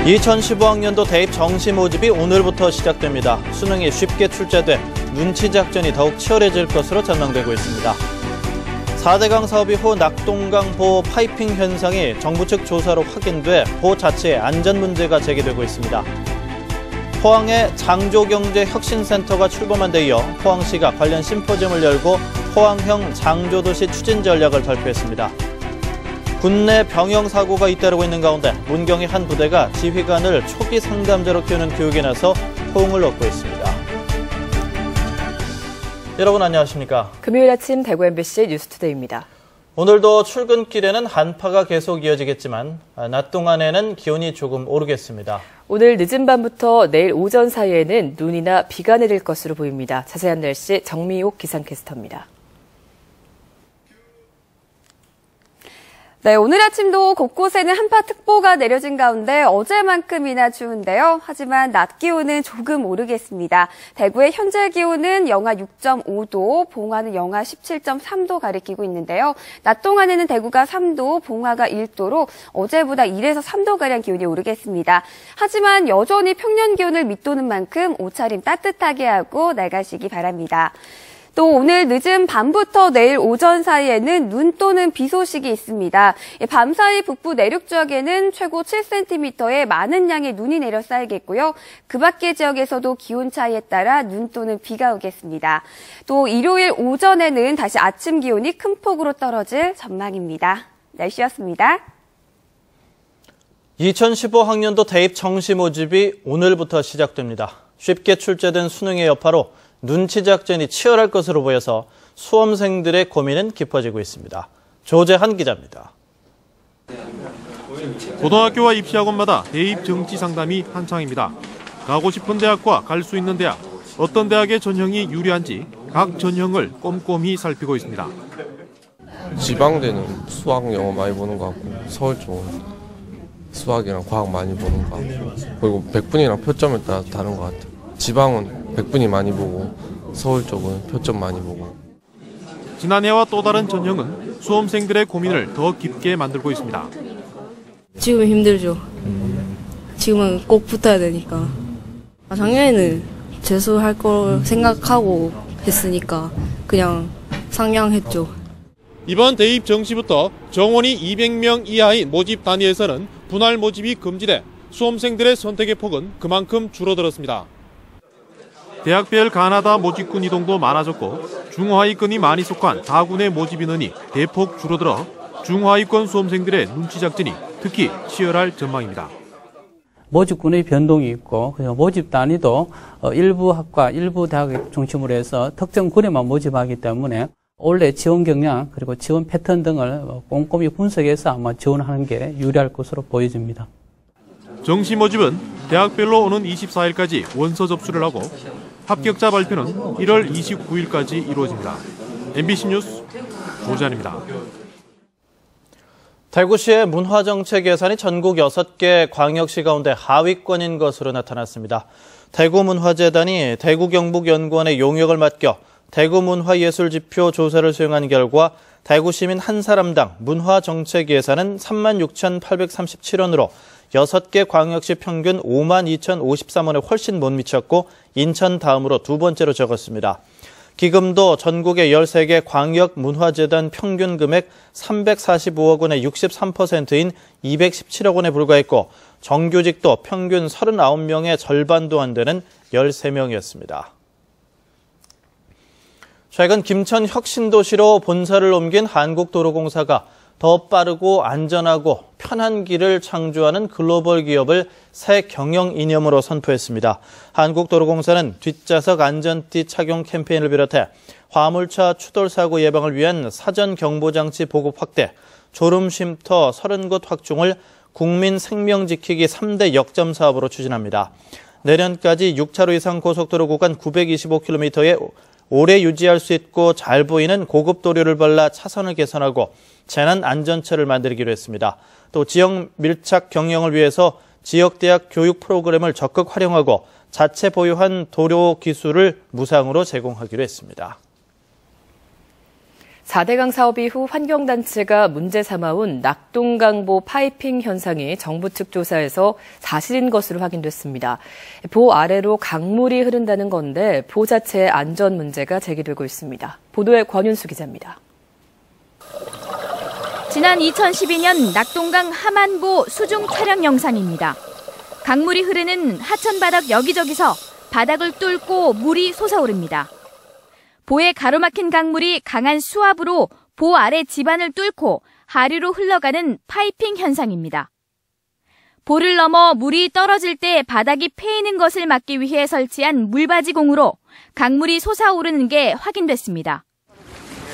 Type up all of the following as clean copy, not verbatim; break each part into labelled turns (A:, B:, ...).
A: 2015학년도 대입 정시 모집이 오늘부터 시작됩니다. 수능이 쉽게 출제돼 눈치 작전이 더욱 치열해질 것으로 전망되고 있습니다. 4대강 사업 이후 낙동강 보호 파이핑 현상이 정부 측 조사로 확인돼 보호 자체에 안전 문제가 제기되고 있습니다. 포항에 장조경제혁신센터가 출범한 데 이어 포항시가 관련 심포지엄을 열고 포항형 장조도시 추진 전략을 발표했습니다. 군내 병영 사고가 잇따르고 있는 가운데 문경의 한 부대가 지휘관을 초기 상담자로 키우는 교육에 나서 호응을 얻고 있습니다. 여러분 안녕하십니까?
B: 금요일 아침 대구 MBC 뉴스투데이입니다.
A: 오늘도 출근길에는 한파가 계속 이어지겠지만 낮 동안에는 기온이 조금 오르겠습니다.
B: 오늘 늦은 밤부터 내일 오전 사이에는 눈이나 비가 내릴 것으로 보입니다. 자세한 날씨 정미옥 기상캐스터입니다.
C: 네, 오늘 아침도 곳곳에는 한파특보가 내려진 가운데 어제만큼이나 추운데요. 하지만 낮 기온은 조금 오르겠습니다. 대구의 현재 기온은 영하 6.5도, 봉화는 영하 17.3도 가리키고 있는데요. 낮 동안에는 대구가 3도, 봉화가 1도로 어제보다 1에서 3도가량 기온이 오르겠습니다. 하지만 여전히 평년 기온을 밑도는 만큼 옷차림 따뜻하게 하고 나가시기 바랍니다. 또 오늘 늦은 밤부터 내일 오전 사이에는 눈 또는 비 소식이 있습니다. 밤사이 북부 내륙 지역에는 최고 7cm의 많은 양의 눈이 내려 쌓이겠고요. 그 밖의 지역에서도 기온 차이에 따라 눈 또는 비가 오겠습니다. 또 일요일 오전에는 다시 아침 기온이 큰 폭으로 떨어질 전망입니다. 날씨였습니다.
A: 2015학년도 대입 정시 모집이 오늘부터 시작됩니다. 쉽게 출제된 수능의 여파로 눈치 작전이 치열할 것으로 보여서 수험생들의 고민은 깊어지고 있습니다. 조재한 기자입니다.
D: 고등학교와 입시학원마다 대입 정시 상담이 한창입니다. 가고 싶은 대학과 갈 수 있는 대학, 어떤 대학의 전형이 유리한지 각 전형을 꼼꼼히 살피고 있습니다.
E: 지방대는 수학, 영어 많이 보는 것 같고 서울 쪽은 수학이랑 과학 많이 보는 것 같고 그리고 백분이랑 표점에 따라 다른 것 같아요. 지방은 100분이 많이 보고 서울 쪽은 표점 많이 보고.
D: 지난해와 또 다른 전형은 수험생들의 고민을 더 깊게 만들고 있습니다.
F: 지금은 힘들죠. 지금은 꼭 붙어야 되니까. 작년에는 재수할 걸 생각하고 했으니까 그냥 상향했죠.
D: 이번 대입 정시부터 정원이 200명 이하의 모집 단위에서는 분할 모집이 금지돼 수험생들의 선택의 폭은 그만큼 줄어들었습니다. 대학별 가나다 모집군 이동도 많아졌고 중하위권이 많이 속한 다군의 모집 인원이 대폭 줄어들어 중하위권 수험생들의 눈치 작전이 특히 치열할 전망입니다.
G: 모집군의 변동이 있고 모집 단위도 일부 학과, 일부 대학을 중심으로 해서 특정 군에만 모집하기 때문에 올해 지원 경향 그리고 지원 패턴 등을 꼼꼼히 분석해서 아마 지원하는 게 유리할 것으로 보여집니다.
D: 정시 모집은 대학별로 오는 24일까지 원서 접수를 하고 합격자 발표는 1월 29일까지 이루어집니다. MBC 뉴스 조재한입니다.
A: 대구시의 문화정책 예산이 전국 6개 광역시 가운데 하위권인 것으로 나타났습니다. 대구문화재단이 대구경북연구원의 용역을 맡겨 대구문화예술지표 조사를 수행한 결과 대구시민 한 사람당 문화정책 예산은 36,837원으로 6개 광역시 평균 52,053원에 훨씬 못 미쳤고 인천 다음으로 두 번째로 적었습니다. 기금도 전국의 13개 광역문화재단 평균 금액 345억 원의 63%인 217억 원에 불과했고 정규직도 평균 39명의 절반도 안 되는 13명이었습니다. 최근 김천 혁신도시로 본사를 옮긴 한국도로공사가 더 빠르고 안전하고 편한 길을 창조하는 글로벌 기업을 새 경영 이념으로 선포했습니다. 한국도로공사는 뒷좌석 안전띠 착용 캠페인을 비롯해 화물차 추돌 사고 예방을 위한 사전 경보장치 보급 확대, 졸음 쉼터 30곳 확충을 국민 생명 지키기 3대 역점 사업으로 추진합니다. 내년까지 6차로 이상 고속도로 구간 925km에 오래 유지할 수 있고 잘 보이는 고급 도료를 발라 차선을 개선하고 재난 안전처를 만들기로 했습니다. 또 지역 밀착 경영을 위해서 지역대학 교육 프로그램을 적극 활용하고 자체 보유한 도료 기술을 무상으로 제공하기로 했습니다.
B: 4대강 사업 이후 환경단체가 문제 삼아온 낙동강보 파이핑 현상이 정부 측 조사에서 사실인 것으로 확인됐습니다. 보 아래로 강물이 흐른다는 건데 보 자체의 안전 문제가 제기되고 있습니다. 보도에 권윤수 기자입니다.
H: 지난 2012년 낙동강 하만보 수중 촬영 영상입니다. 강물이 흐르는 하천바닥 여기저기서 바닥을 뚫고 물이 솟아오릅니다. 보에 가로막힌 강물이 강한 수압으로 보 아래 지반을 뚫고 하류로 흘러가는 파이핑 현상입니다. 보를 넘어 물이 떨어질 때 바닥이 패이는 것을 막기 위해 설치한 물바지공으로 강물이 솟아오르는 게 확인됐습니다.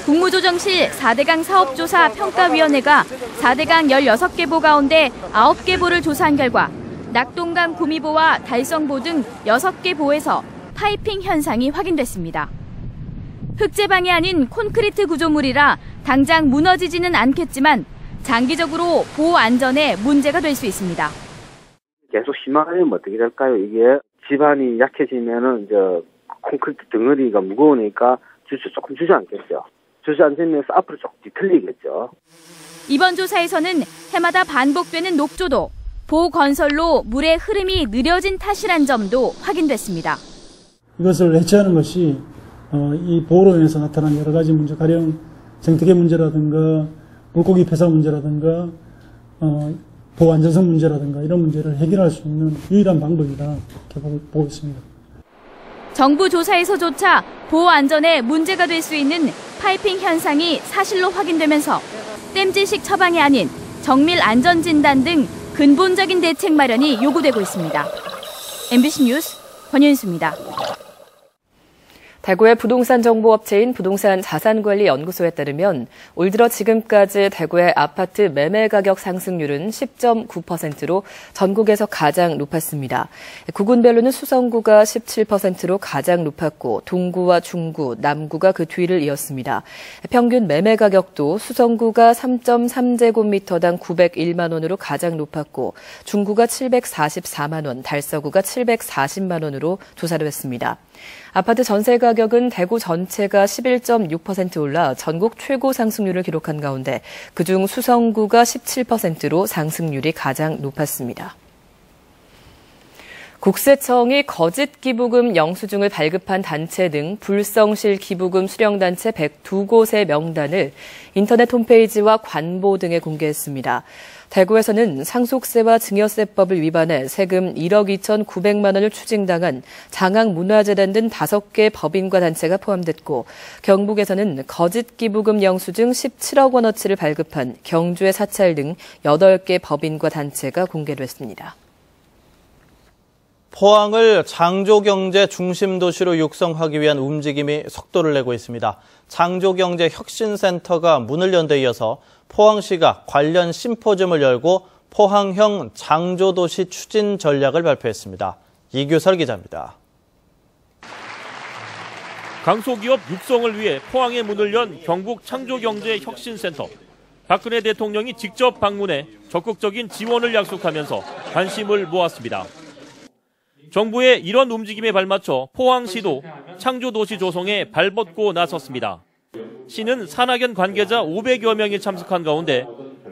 H: 국무조정실 4대강 사업조사 평가위원회가 4대강 16개 보 가운데 9개 보를 조사한 결과 낙동강 구미보와 달성보 등 6개 보에서 파이핑 현상이 확인됐습니다. 흑제방이 아닌 콘크리트 구조물이라 당장 무너지지는 않겠지만 장기적으로 보호 안전에 문제가 될 수 있습니다.
I: 계속 심화하면 어떻게 될까요? 이게 지반이 약해지면은 콘크리트 덩어리가 무거우니까 조금 주저앉겠죠. 주저앉으면서 앞으로 조금 뒤틀리겠죠.
H: 이번 조사에서는 해마다 반복되는 녹조도 보호 건설로 물의 흐름이 느려진 탓이란 점도 확인됐습니다. 이것을
J: 해체하는 것이 이 보호로 인해서 나타난 여러 가지 문제, 가령 생태계 문제라든가 물고기 폐사 문제라든가 보호 안전성 문제라든가 이런 문제를 해결할 수 있는 유일한 방법이다 이렇게 보고 있습니다.
H: 정부 조사에서조차 보호 안전에 문제가 될 수 있는 파이핑 현상이 사실로 확인되면서 땜질식 처방이 아닌 정밀 안전진단 등 근본적인 대책 마련이 요구되고 있습니다. MBC 뉴스 권윤수입니다.
B: 대구의 부동산 정보업체인 부동산 자산관리연구소에 따르면 올 들어 지금까지 대구의 아파트 매매 가격 상승률은 10.9%로 전국에서 가장 높았습니다. 구군별로는 수성구가 17%로 가장 높았고 동구와 중구, 남구가 그 뒤를 이었습니다. 평균 매매 가격도 수성구가 3.3제곱미터당 901만 원으로 가장 높았고 중구가 744만 원, 달서구가 740만 원으로 조사를 했습니다. 아파트 전세 가격은 대구 전체가 11.6% 올라 전국 최고 상승률을 기록한 가운데 그중 수성구가 17%로 상승률이 가장 높았습니다. 국세청이 거짓 기부금 영수증을 발급한 단체 등 불성실 기부금 수령단체 102곳의 명단을 인터넷 홈페이지와 관보 등에 공개했습니다. 대구에서는 상속세와 증여세법을 위반해 세금 1억 2,900만 원을 추징당한 장학문화재단 등 5개 법인과 단체가 포함됐고 경북에서는 거짓 기부금 영수증 17억 원어치를 발급한 경주의 사찰 등 8개 법인과 단체가 공개됐습니다.
A: 포항을 창조경제 중심 도시로 육성하기 위한 움직임이 속도를 내고 있습니다. 창조경제 혁신센터가 문을 연 데 이어서 포항시가 관련 심포지엄을 열고 포항형 창조도시 추진 전략을 발표했습니다. 이규설 기자입니다.
D: 강소기업 육성을 위해 포항에 문을 연 경북 창조경제 혁신센터. 박근혜 대통령이 직접 방문해 적극적인 지원을 약속하면서 관심을 모았습니다. 정부의 이런 움직임에 발맞춰 포항시도 창조도시 조성에 발벗고 나섰습니다. 시는 산학연 관계자 500여 명이 참석한 가운데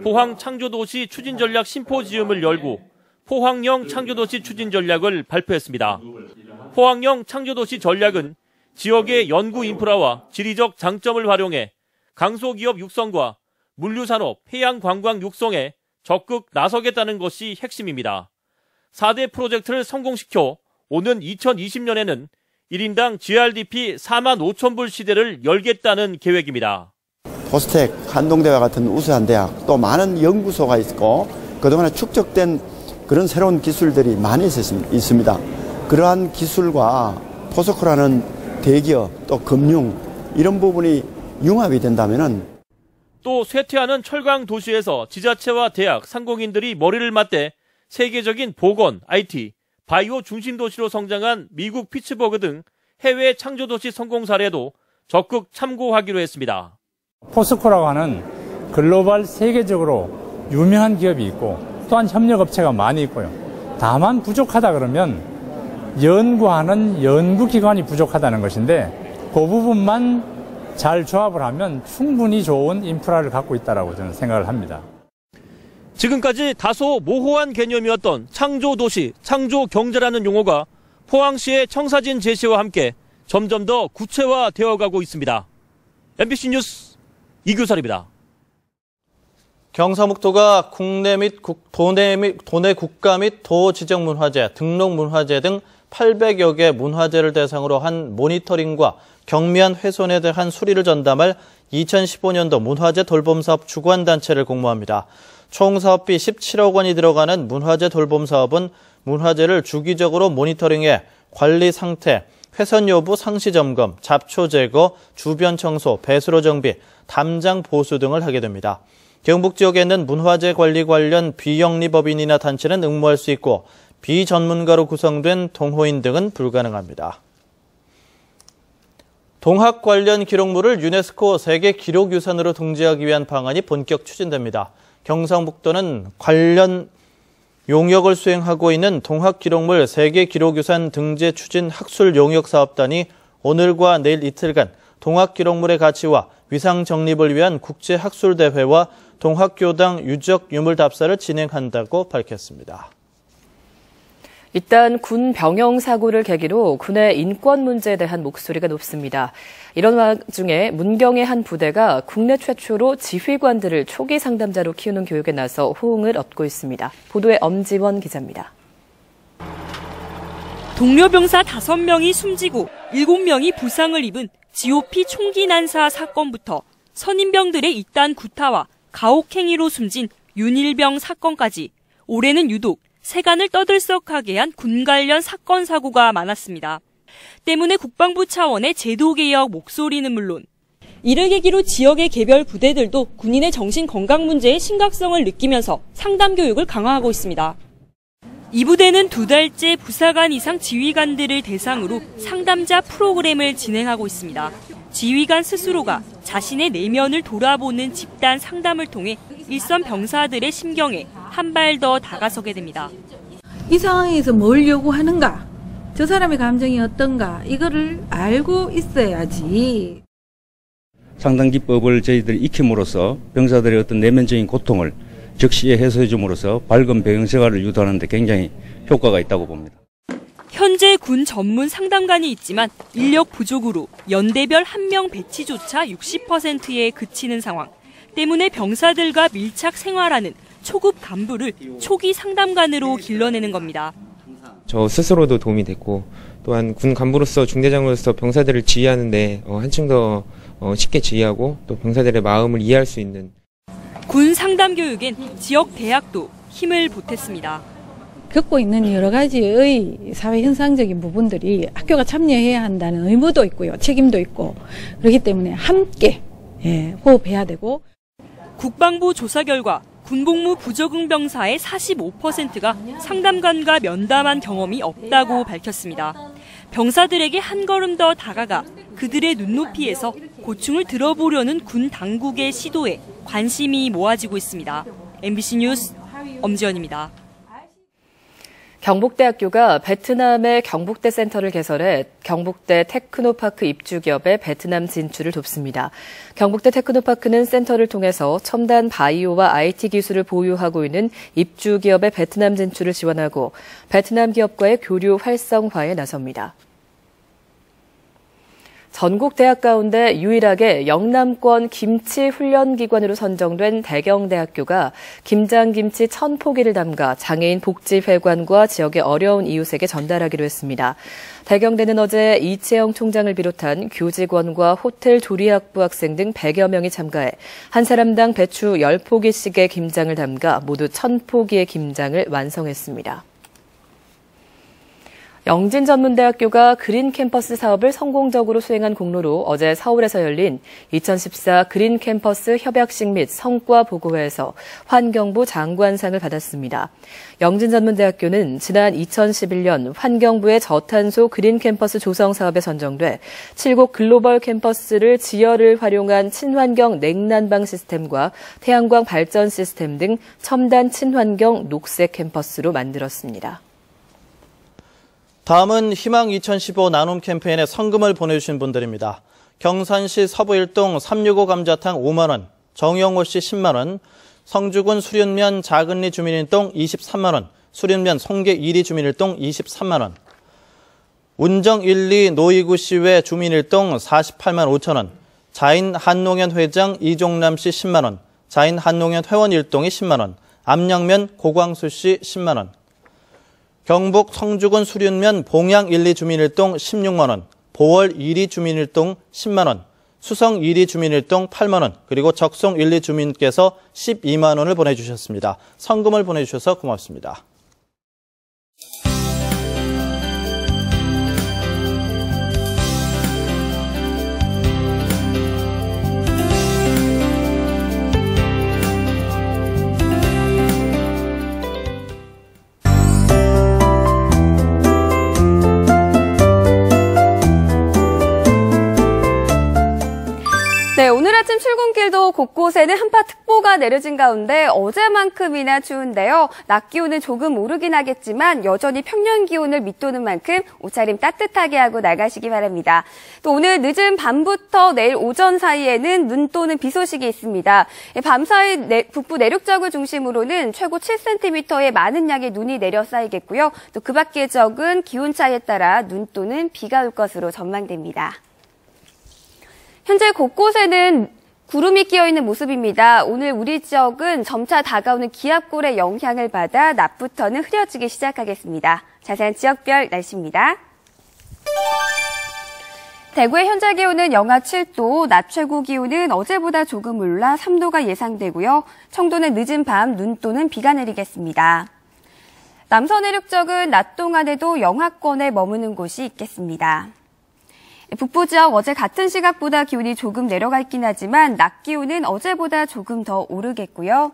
D: 포항 창조도시 추진전략 심포지엄을 열고 포항형 창조도시 추진전략을 발표했습니다. 포항형 창조도시 전략은 지역의 연구 인프라와 지리적 장점을 활용해 강소기업 육성과 물류산업, 해양관광 육성에 적극 나서겠다는 것이 핵심입니다. 4대 프로젝트를 성공시켜 오는 2020년에는 1인당 GRDP 4만 5천 불 시대를 열겠다는 계획입니다.
K: 포스텍, 한동대와 같은 우수한 대학, 또 많은 연구소가 있고 그동안에 축적된 그런 새로운 기술들이 많이 있습니다. 그러한 기술과 포스코라는 대기업, 또 금융 이런 부분이 융합이 된다면은
D: 또 쇠퇴하는 철강 도시에서 지자체와 대학, 상공인들이 머리를 맞대 세계적인 보건, IT, 바이오 중심 도시로 성장한 미국 피츠버그 등 해외 창조도시 성공 사례도 적극 참고하기로 했습니다.
L: 포스코라고 하는 글로벌 세계적으로 유명한 기업이 있고 또한 협력업체가 많이 있고요. 다만 부족하다 그러면 연구하는 연구기관이 부족하다는 것인데 그 부분만 잘 조합을 하면 충분히 좋은 인프라를 갖고 있다라고 저는 생각을 합니다.
M: 지금까지 다소 모호한 개념이었던 창조도시, 창조경제라는 용어가 포항시의 청사진 제시와 함께 점점 더 구체화되어 가고 있습니다. MBC 뉴스 이규설입니다.
A: 경상북도가 국내 및 도내 국가 및 도지정문화재, 등록문화재 등 800여 개 문화재를 대상으로 한 모니터링과 경미한 훼손에 대한 수리를 전담할 2015년도 문화재 돌봄사업 주관단체를 공모합니다. 총 사업비 17억 원이 들어가는 문화재 돌봄사업은 문화재를 주기적으로 모니터링해 관리 상태, 훼손 여부 상시 점검, 잡초 제거, 주변 청소, 배수로 정비, 담장 보수 등을 하게 됩니다. 경북 지역에 있는 문화재 관리 관련 비영리법인이나 단체는 응모할 수 있고 비전문가로 구성된 동호인 등은 불가능합니다. 동학 관련 기록물을 유네스코 세계 기록유산으로 등재하기 위한 방안이 본격 추진됩니다. 경상북도는 관련 용역을 수행하고 있는 동학 기록물 세계 기록유산 등재 추진 학술 용역 사업단이 오늘과 내일 이틀간 동학 기록물의 가치와 위상 정립을 위한 국제 학술 대회와 동학교당 유적 유물 답사를 진행한다고 밝혔습니다.
B: 일단 군 병영 사고를 계기로 군의 인권 문제에 대한 목소리가 높습니다. 이런 와중에 문경의 한 부대가 국내 최초로 지휘관들을 초기 상담자로 키우는 교육에 나서 호응을 얻고 있습니다. 보도에 엄지원 기자입니다.
N: 동료 병사 5명이 숨지고 7명이 부상을 입은 GOP 총기 난사 사건부터 선임병들의 잇단 구타와 가혹행위로 숨진 윤일병 사건까지 올해는 유독 세간을 떠들썩하게 한 군 관련 사건 사고가 많았습니다. 때문에 국방부 차원의 제도 개혁 목소리는 물론 이를 계기로 지역의 개별 부대들도 군인의 정신 건강 문제의 심각성을 느끼면서 상담 교육을 강화하고 있습니다. 이 부대는 2달째 부사관 이상 지휘관들을 대상으로 상담자 프로그램을 진행하고 있습니다. 지휘관 스스로가 자신의 내면을 돌아보는 집단 상담을 통해 일선 병사들의 심경에 한 발 더 다가서게 됩니다.
O: 이 상황에서 뭘 요구하는가? 저 사람의 감정이 어떤가? 이거를 알고 있어야지.
P: 상담기법을 저희들이 익힘으로써 병사들의 어떤 내면적인 고통을 즉시에 해소해 줌으로써 밝은 병영 생활을 유도하는 데 굉장히 효과가 있다고 봅니다.
N: 현재 군 전문 상담관이 있지만 인력 부족으로 연대별 1명 배치조차 60%에 그치는 상황. 때문에 병사들과 밀착 생활하는 초급 간부를 초기 상담관으로 길러내는 겁니다.
Q: 저 스스로도 도움이 됐고 또한 군 간부로서 중대장으로서 병사들을 지휘하는데 한층 더 쉽게 지휘하고 또 병사들의 마음을 이해할 수 있는
N: 군 상담 교육엔 지역 대학도 힘을 보탰습니다.
O: 겪고 있는 여러 가지의 사회 현상적인 부분들이 학교가 참여해야 한다는 의무도 있고요. 책임도 있고 그렇기 때문에 함께 호흡해야 되고
N: 국방부 조사 결과 군복무 부적응 병사의 45%가 상담관과 면담한 경험이 없다고 밝혔습니다. 병사들에게 한 걸음 더 다가가 그들의 눈높이에서 고충을 들어보려는 군 당국의 시도에 관심이 모아지고 있습니다. MBC 뉴스 엄지연입니다.
B: 경북대학교가 베트남의 경북대 센터를 개설해 경북대 테크노파크 입주 기업의 베트남 진출을 돕습니다. 경북대 테크노파크는 센터를 통해서 첨단 바이오와 IT 기술을 보유하고 있는 입주 기업의 베트남 진출을 지원하고 베트남 기업과의 교류 활성화에 나섭니다. 전국 대학 가운데 유일하게 영남권 김치 훈련 기관으로 선정된 대경대학교가 김장김치 1000포기를 담가 장애인 복지회관과 지역의 어려운 이웃에게 전달하기로 했습니다. 대경대는 어제 이채영 총장을 비롯한 교직원과 호텔 조리학부 학생 등 100여 명이 참가해 한 사람당 배추 10포기씩의 김장을 담가 모두 1000포기의 김장을 완성했습니다. 영진전문대학교가 그린 캠퍼스 사업을 성공적으로 수행한 공로로 어제 서울에서 열린 2014 그린 캠퍼스 협약식 및 성과 보고회에서 환경부 장관상을 받았습니다. 영진전문대학교는 지난 2011년 환경부의 저탄소 그린 캠퍼스 조성 사업에 선정돼 7곳 글로벌 캠퍼스를 지열을 활용한 친환경 냉난방 시스템과 태양광 발전 시스템 등 첨단 친환경 녹색 캠퍼스로 만들었습니다.
A: 다음은 희망 2015 나눔 캠페인에 성금을 보내주신 분들입니다. 경산시 서부일동 365 감자탕 5만 원, 정영호 씨 10만 원, 성주군 수륜면 작은리 주민일동 23만 원, 수륜면 송계 2리 주민일동 23만 원, 운정 1, 2 노이구 시외 주민일동 48만 5천 원, 자인 한농현 회장 이종남 씨 10만 원, 자인 한농현 회원 일동이 10만 원, 암양면 고광수 씨 10만 원, 경북 성주군 수륜면 봉양 1, 2 주민일동 16만 원, 보월 1리 주민일동 10만 원, 수성 1리 주민일동 8만 원, 그리고 적송 1, 2 주민께서 12만 원을 보내주셨습니다. 성금을 보내주셔서 고맙습니다.
C: 네, 오늘 아침 출근길도 곳곳에는 한파특보가 내려진 가운데 어제만큼이나 추운데요. 낮 기온은 조금 오르긴 하겠지만 여전히 평년 기온을 밑도는 만큼 옷차림 따뜻하게 하고 나가시기 바랍니다. 또 오늘 늦은 밤부터 내일 오전 사이에는 눈 또는 비 소식이 있습니다. 밤 사이 북부 내륙 지역을 중심으로는 최고 7cm의 많은 양의 눈이 내려 쌓이겠고요. 또 그 밖의 지역은 기온 차이에 따라 눈 또는 비가 올 것으로 전망됩니다. 현재 곳곳에는 구름이 끼어있는 모습입니다. 오늘 우리 지역은 점차 다가오는 기압골의 영향을 받아 낮부터는 흐려지기 시작하겠습니다. 자세한 지역별 날씨입니다. 대구의 현재 기온은 영하 7도, 낮 최고 기온은 어제보다 조금 올라 3도가 예상되고요. 청도는 늦은 밤 눈 또는 비가 내리겠습니다. 남서 내륙 지역은 낮 동안에도 영하권에 머무는 곳이 있겠습니다. 북부 지역 어제 같은 시각보다 기온이 조금 내려가 있긴 하지만 낮 기온은 어제보다 조금 더 오르겠고요.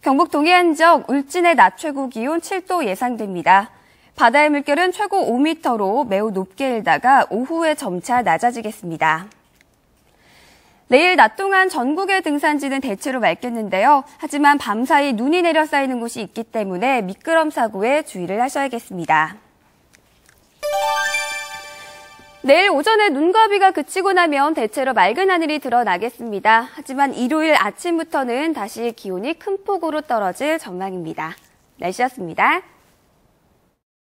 C: 경북 동해안 지역 울진의 낮 최고 기온 7도 예상됩니다. 바다의 물결은 최고 5m로 매우 높게 일다가 오후에 점차 낮아지겠습니다. 내일 낮 동안 전국의 등산지는 대체로 맑겠는데요. 하지만 밤사이 눈이 내려 쌓이는 곳이 있기 때문에 미끄럼 사고에 주의를 하셔야겠습니다. 내일 오전에 눈과 비가 그치고 나면 대체로 맑은 하늘이 드러나겠습니다. 하지만 일요일 아침부터는 다시 기온이 큰 폭으로 떨어질 전망입니다. 날씨였습니다.